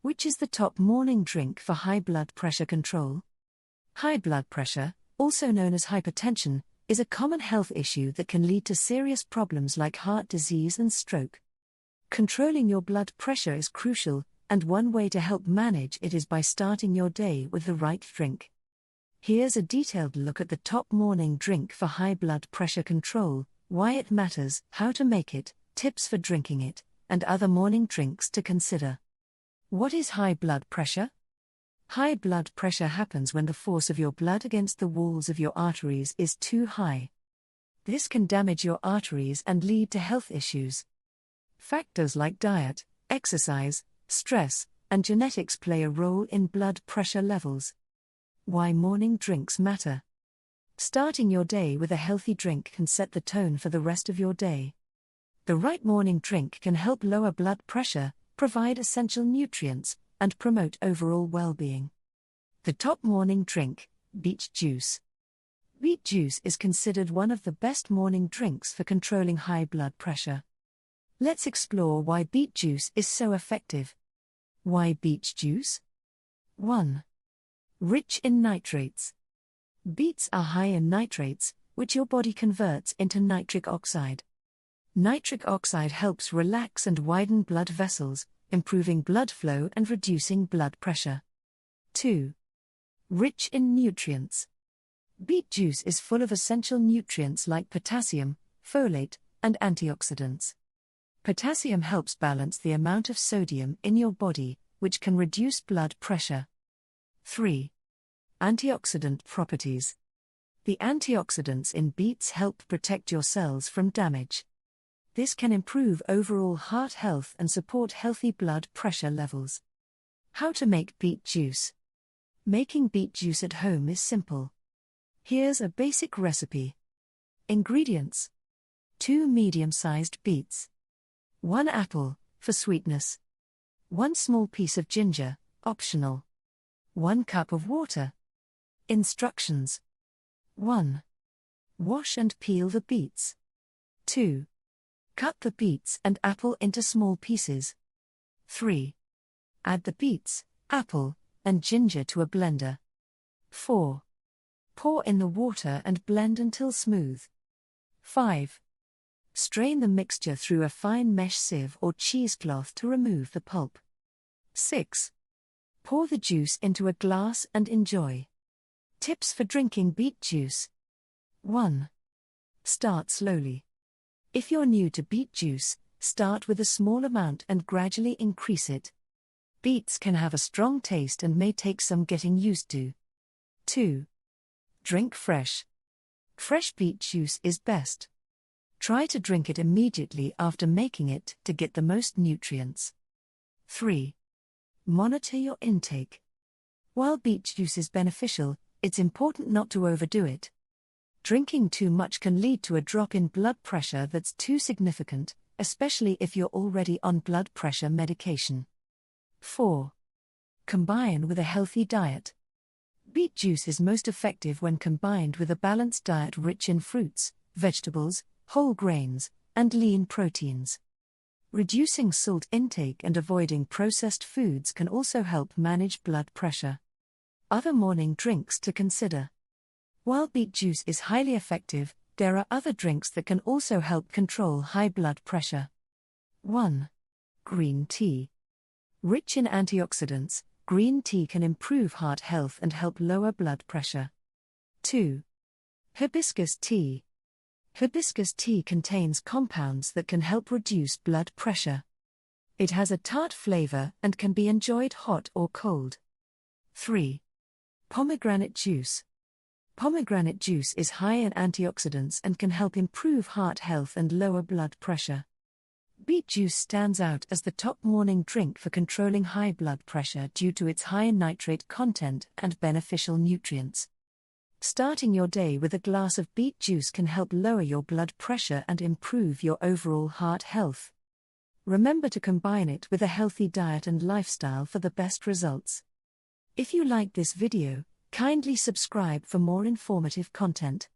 Which is the top morning drink for high blood pressure control? High blood pressure, also known as hypertension, is a common health issue that can lead to serious problems like heart disease and stroke. Controlling your blood pressure is crucial, and one way to help manage it is by starting your day with the right drink. Here's a detailed look at the top morning drink for high blood pressure control, why it matters, how to make it, tips for drinking it, and other morning drinks to consider. What is high blood pressure? High blood pressure happens when the force of your blood against the walls of your arteries is too high. This can damage your arteries and lead to health issues. Factors like diet, exercise, stress, and genetics play a role in blood pressure levels. Why morning drinks matter. Starting your day with a healthy drink can set the tone for the rest of your day. The right morning drink can help lower blood pressure, provide essential nutrients, and promote overall well-being. The top morning drink, beet juice. Beet juice is considered one of the best morning drinks for controlling high blood pressure. Let's explore why beet juice is so effective. Why beet juice? 1. Rich in nitrates. Beets are high in nitrates, which your body converts into nitric oxide. Nitric oxide helps relax and widen blood vessels, improving blood flow and reducing blood pressure. 2. Rich in nutrients. Beet juice is full of essential nutrients like potassium, folate, and antioxidants. Potassium helps balance the amount of sodium in your body, which can reduce blood pressure. 3. Antioxidant properties. The antioxidants in beets help protect your cells from damage. This can improve overall heart health and support healthy blood pressure levels. How to make beet juice. Making beet juice at home is simple. Here's a basic recipe. Ingredients: 2 medium-sized beets, 1 apple, for sweetness, 1 small piece of ginger, optional, 1 cup of water. Instructions: 1. Wash and peel the beets. 2. Cut the beets and apple into small pieces. 3. Add the beets, apple, and ginger to a blender. 4. Pour in the water and blend until smooth. 5. Strain the mixture through a fine mesh sieve or cheesecloth to remove the pulp. 6. Pour the juice into a glass and enjoy. Tips for drinking beet juice. 1. Start slowly. If you're new to beet juice, start with a small amount and gradually increase it. Beets can have a strong taste and may take some getting used to. 2. Drink fresh. Fresh beet juice is best. Try to drink it immediately after making it to get the most nutrients. 3. Monitor your intake. While beet juice is beneficial, it's important not to overdo it. Drinking too much can lead to a drop in blood pressure that's too significant, especially if you're already on blood pressure medication. 4. Combine with a healthy diet. Beet juice is most effective when combined with a balanced diet rich in fruits, vegetables, whole grains, and lean proteins. Reducing salt intake and avoiding processed foods can also help manage blood pressure. Other morning drinks to consider. While beet juice is highly effective, there are other drinks that can also help control high blood pressure. 1. Green tea. Rich in antioxidants, green tea can improve heart health and help lower blood pressure. 2. Hibiscus tea. Hibiscus tea contains compounds that can help reduce blood pressure. It has a tart flavor and can be enjoyed hot or cold. 3. Pomegranate juice. Pomegranate juice is high in antioxidants and can help improve heart health and lower blood pressure. Beet juice stands out as the top morning drink for controlling high blood pressure due to its high nitrate content and beneficial nutrients. Starting your day with a glass of beet juice can help lower your blood pressure and improve your overall heart health. Remember to combine it with a healthy diet and lifestyle for the best results. If you liked this video, kindly subscribe for more informative content.